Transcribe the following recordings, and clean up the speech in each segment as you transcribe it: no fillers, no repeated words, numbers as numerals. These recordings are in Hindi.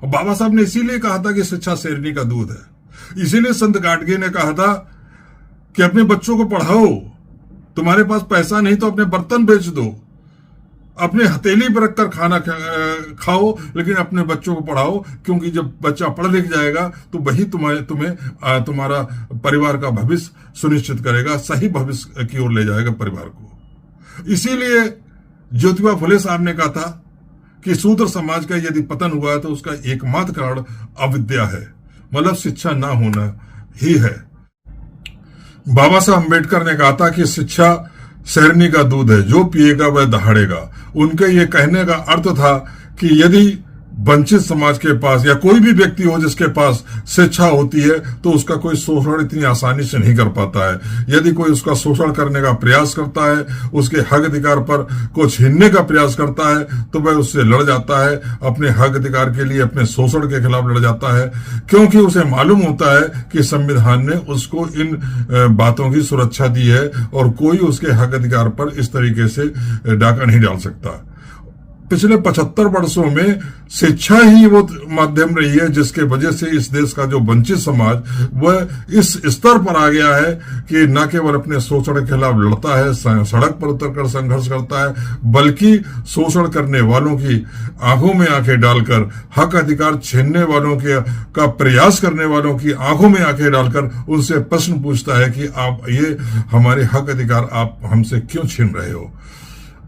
और बाबा साहब ने इसीलिए कहा था कि शिक्षा शेरनी का दूध है। इसीलिए संत गाडगे ने कहा था कि अपने बच्चों को पढ़ाओ, तुम्हारे पास पैसा नहीं तो अपने बर्तन बेच दो, अपने हथेली पर रखकर खाना खाओ, लेकिन अपने बच्चों को पढ़ाओ, क्योंकि जब बच्चा पढ़ लिख जाएगा तो वही तुम्हें तुम्हारा परिवार का भविष्य सुनिश्चित करेगा, सही भविष्य की ओर ले जाएगा परिवार को। इसीलिए ज्योतिबा फुले साहब ने कहा था कि शूद्र समाज का यदि पतन हुआ है तो उसका एकमात्र कारण अविद्या है, मतलब शिक्षा ना होना ही है। बाबा साहब अम्बेडकर ने कहा था कि शिक्षा शेरनी का दूध है, जो पिएगा वह दहाड़ेगा। उनके ये कहने का अर्थ था कि यदि वंचित समाज के पास या कोई भी व्यक्ति हो जिसके पास शिक्षा होती है तो उसका कोई शोषण इतनी आसानी से नहीं कर पाता है। यदि कोई उसका शोषण करने का प्रयास करता है, उसके हक अधिकार पर को छीनने का प्रयास करता है, तो वह उससे लड़ जाता है, अपने हक अधिकार के लिए, अपने शोषण के खिलाफ लड़ जाता है, क्योंकि उसे मालूम होता है कि संविधान ने उसको इन बातों की सुरक्षा दी है और कोई उसके हक अधिकार पर इस तरीके से डाका नहीं डाल सकता। पिछले 75 वर्षों में शिक्षा ही वो माध्यम रही है जिसके वजह से इस देश का जो वंचित समाज वह इस स्तर पर आ गया है कि न केवल अपने शोषण के खिलाफ लड़ता है, सड़क पर उतरकर संघर्ष करता है, बल्कि शोषण करने वालों की आंखों में आंखें डालकर, हक अधिकार छीनने वालों का प्रयास करने वालों की आंखों में आंखें डालकर उनसे प्रश्न पूछता है कि आप ये हमारे हक अधिकार आप हमसे क्यों छीन रहे हो।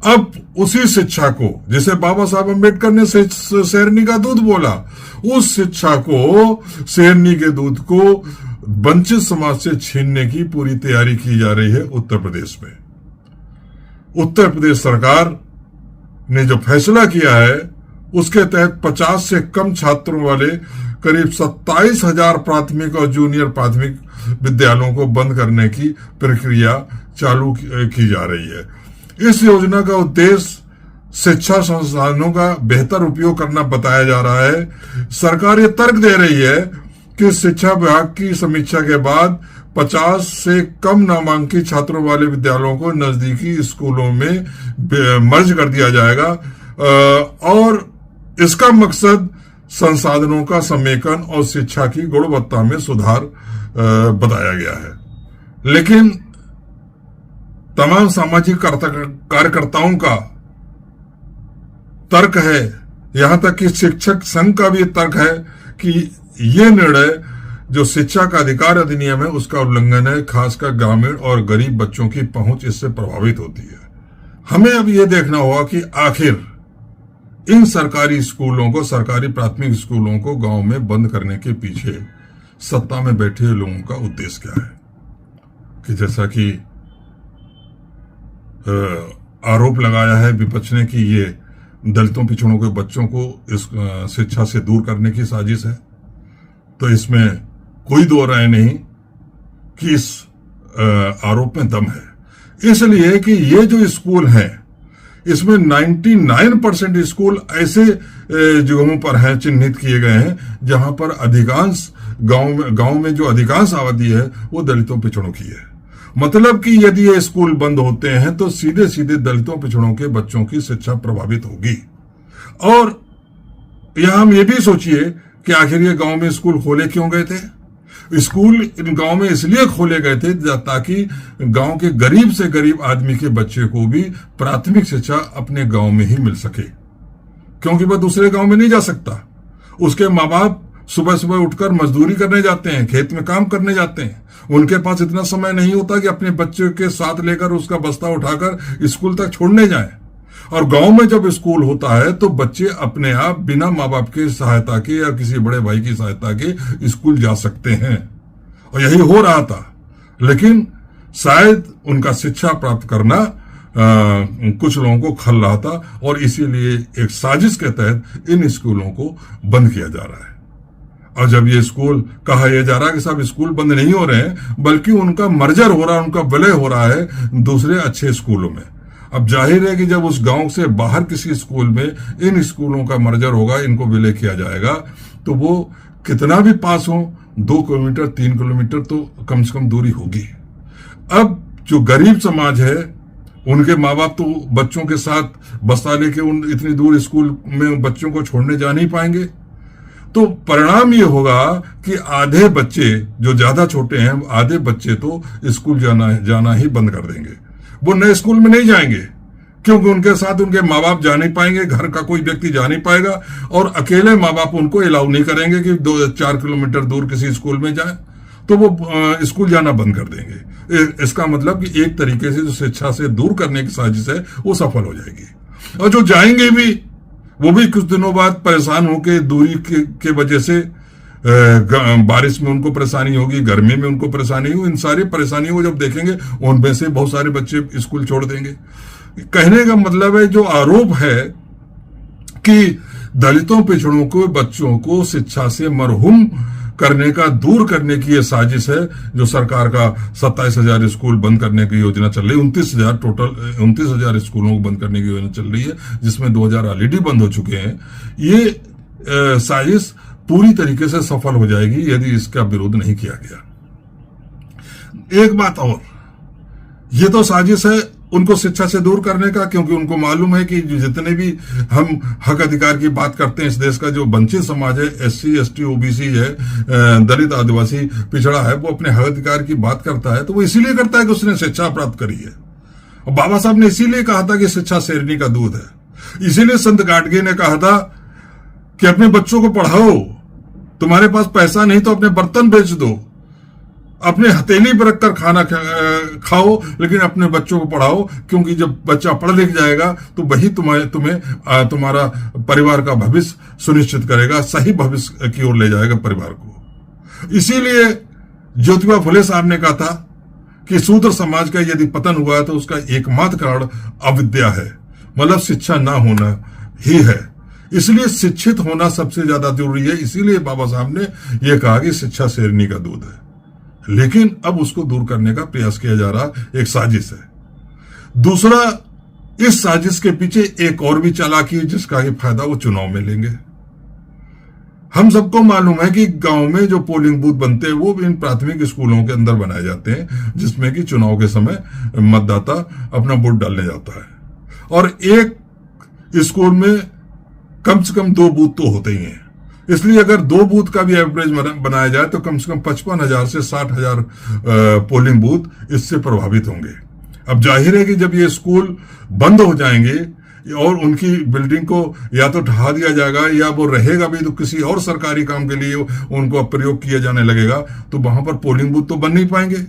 अब उसी शिक्षा को, जिसे बाबा साहब अम्बेडकर ने शेरनी का दूध बोला, उस शिक्षा को, शेरनी के दूध को वंचित समाज से छीनने की पूरी तैयारी की जा रही है उत्तर प्रदेश में। उत्तर प्रदेश सरकार ने जो फैसला किया है उसके तहत 50 से कम छात्रों वाले करीब 27,000 प्राथमिक और जूनियर प्राथमिक विद्यालयों को बंद करने की प्रक्रिया चालू की जा रही है। इस योजना का उद्देश्य शिक्षा संसाधनों का बेहतर उपयोग करना बताया जा रहा है। सरकार ये तर्क दे रही है कि शिक्षा विभाग की समीक्षा के बाद 50 से कम नामांकित छात्रों वाले विद्यालयों को नजदीकी स्कूलों में मर्ज कर दिया जाएगा और इसका मकसद संसाधनों का समेकन और शिक्षा की गुणवत्ता में सुधार बताया गया है। लेकिन तमाम सामाजिक कार्यकर्ताओं का तर्क है, यहां तक कि शिक्षक संघ का भी तर्क है कि यह निर्णय जो शिक्षा का अधिकार अधिनियम है उसका उल्लंघन है, खासकर ग्रामीण और गरीब बच्चों की पहुंच इससे प्रभावित होती है। हमें अब यह देखना होगा कि आखिर इन सरकारी स्कूलों को, सरकारी प्राथमिक स्कूलों को गांव में बंद करने के पीछे सत्ता में बैठे लोगों का उद्देश्य क्या है। कि जैसा कि आरोप लगाया है विपक्ष ने कि ये दलितों पिछड़ों के बच्चों को इस शिक्षा से दूर करने की साजिश है, तो इसमें कोई दो राय नहीं कि इस आरोप में दम है। इसलिए कि ये जो स्कूल हैं इसमें 99% स्कूल ऐसे जगहों पर हैं, चिन्हित किए गए हैं, जहां पर अधिकांश गांव में जो अधिकांश आबादी है वो दलितों पिछड़ों की है। मतलब कि यदि ये स्कूल बंद होते हैं तो सीधे सीधे दलितों पिछड़ों के बच्चों की शिक्षा प्रभावित होगी। और यहां हम ये भी सोचिए कि आखिर ये गांव में स्कूल खोले क्यों गए थे। स्कूल इन गांव में इसलिए खोले गए थे ताकि गांव के गरीब से गरीब आदमी के बच्चे को भी प्राथमिक शिक्षा अपने गांव में ही मिल सके, क्योंकि वह दूसरे गांव में नहीं जा सकता। उसके माँ बाप सुबह सुबह उठकर मजदूरी करने जाते हैं, खेत में काम करने जाते हैं, उनके पास इतना समय नहीं होता कि अपने बच्चे के साथ लेकर उसका बस्ता उठाकर स्कूल तक छोड़ने जाएं। और गांव में जब स्कूल होता है तो बच्चे अपने आप बिना माँ बाप की सहायता के या किसी बड़े भाई की सहायता के स्कूल जा सकते हैं, और यही हो रहा था। लेकिन शायद उनका शिक्षा प्राप्त करना कुछ लोगों को खल रहा था, और इसीलिए एक साजिश के तहत इन स्कूलों को बंद किया जा रहा है। और जब ये स्कूल कहा यह जा रहा है कि साहब स्कूल बंद नहीं हो रहे हैं, बल्कि उनका मर्जर हो रहा है, उनका विलय हो रहा है दूसरे अच्छे स्कूलों में। अब जाहिर है कि जब उस गांव से बाहर किसी स्कूल में इन स्कूलों का मर्जर होगा, इनको विलय किया जाएगा, तो वो कितना भी पास हो, 2 किलोमीटर 3 किलोमीटर तो कम से कम दूरी होगी। अब जो गरीब समाज है उनके माँ बाप तो बच्चों के साथ बस्ता लेके उन इतनी दूर स्कूल में बच्चों को छोड़ने जा नहीं पाएंगे। तो परिणाम ये होगा कि आधे बच्चे जो ज्यादा छोटे हैं, आधे बच्चे तो स्कूल जाना ही बंद कर देंगे। वो नए स्कूल में नहीं जाएंगे क्योंकि उनके साथ उनके माँ बाप जा नहीं पाएंगे, घर का कोई व्यक्ति जा नहीं पाएगा, और अकेले माँ बाप उनको अलाउ नहीं करेंगे कि 2-4 किलोमीटर दूर किसी स्कूल में जाए, तो वो स्कूल जाना बंद कर देंगे। इसका मतलब कि एक तरीके से जो शिक्षा से दूर करने की साजिश है वो सफल हो जाएगी। और जो जाएंगे भी वो भी कुछ दिनों बाद परेशान होकर दूरी के वजह से बारिश में उनको परेशानी होगी, गर्मी में उनको परेशानी होगी, इन सारी परेशानियों को जब देखेंगे उनमें से बहुत सारे बच्चे स्कूल छोड़ देंगे। कहने का मतलब है जो आरोप है कि दलितों पिछड़ों को बच्चों को शिक्षा से मरहूम करने का, दूर करने की यह साजिश है। जो सरकार का 27,000 स्कूल बंद करने की योजना चल रही है, 29,000 टोटल 29,000 स्कूलों को बंद करने की योजना चल रही है, जिसमें 2,000 ऑलरेडी बंद हो चुके हैं। ये साजिश पूरी तरीके से सफल हो जाएगी यदि इसका विरोध नहीं किया गया। एक बात और, ये तो साजिश है उनको शिक्षा से दूर करने का, क्योंकि उनको मालूम है कि जितने भी हम हक अधिकार की बात करते हैं, इस देश का जो वंचित समाज है, SC ST OBC है, दलित आदिवासी पिछड़ा है, वो अपने हक अधिकार की बात करता है तो वो इसीलिए करता है कि उसने शिक्षा प्राप्त करी है। और बाबा साहब ने इसीलिए कहा था कि शिक्षा शेरनी का दूध है। इसीलिए संत गाडगे ने कहा था कि अपने बच्चों को पढ़ाओ, तुम्हारे पास पैसा नहीं तो अपने बर्तन बेच दो, अपने हथेली पर रखकर खाना खाओ, लेकिन अपने बच्चों को पढ़ाओ, क्योंकि जब बच्चा पढ़ लिख जाएगा तो वही तुम्हारा परिवार का भविष्य सुनिश्चित करेगा, सही भविष्य की ओर ले जाएगा परिवार को। इसीलिए ज्योतिबा फुले साहब ने कहा था कि शूद्र समाज का यदि पतन हुआ तो उसका एकमात्र कारण अविद्या है, मतलब शिक्षा ना होना ही है। इसलिए शिक्षित होना सबसे ज्यादा जरूरी है। इसीलिए बाबा साहब ने यह कहा कि शिक्षा शेरनी का दूध है। लेकिन अब उसको दूर करने का प्रयास किया जा रहा एक साजिश है। दूसरा, इस साजिश के पीछे एक और भी चालाकी है जिसका ही फायदा वो चुनाव में लेंगे। हम सबको मालूम है कि गांव में जो पोलिंग बूथ बनते हैं वो भी इन प्राथमिक स्कूलों के अंदर बनाए जाते हैं, जिसमें कि चुनाव के समय मतदाता अपना वोट डालने जाता है। और एक स्कूल में कम से कम 2 बूथ तो होते ही हैं। इसलिए अगर 2 बूथ का भी एवरेज बनाया जाए तो कम से कम 55,000 से 60,000 पोलिंग बूथ इससे प्रभावित होंगे। अब जाहिर है कि जब ये स्कूल बंद हो जाएंगे और उनकी बिल्डिंग को या तो ढहा दिया जाएगा या वो रहेगा भी तो किसी और सरकारी काम के लिए उनको प्रयोग किया जाने लगेगा, तो वहां पर पोलिंग बूथ तो बन नहीं पाएंगे।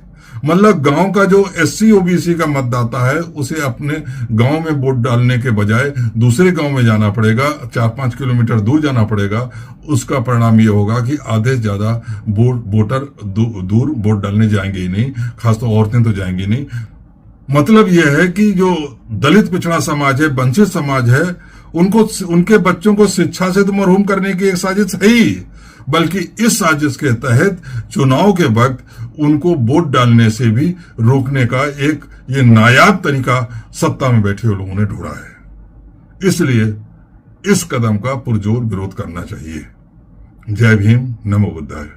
मतलब गांव का जो SC OBC का मतदाता है उसे अपने गांव में वोट डालने के बजाय दूसरे गांव में जाना पड़ेगा, 4-5 किलोमीटर दूर जाना पड़ेगा। उसका परिणाम ये होगा कि आधे से ज्यादा वोटर दूर वोट डालने जाएंगे ही नहीं, खासतौर औरतें तो जाएंगी नहीं। मतलब यह है कि जो दलित पिछड़ा समाज है, वंचित समाज है, उनके बच्चों को शिक्षा से तो मरहूम करने की एक साजिश है ही, बल्कि इस साजिश के तहत चुनाव के वक्त उनको वोट डालने से भी रोकने का एक ये नायाब तरीका सत्ता में बैठे लोगों ने ढूंढा है। इसलिए इस कदम का पुरजोर विरोध करना चाहिए। जय भीम, नमो बुद्धाय।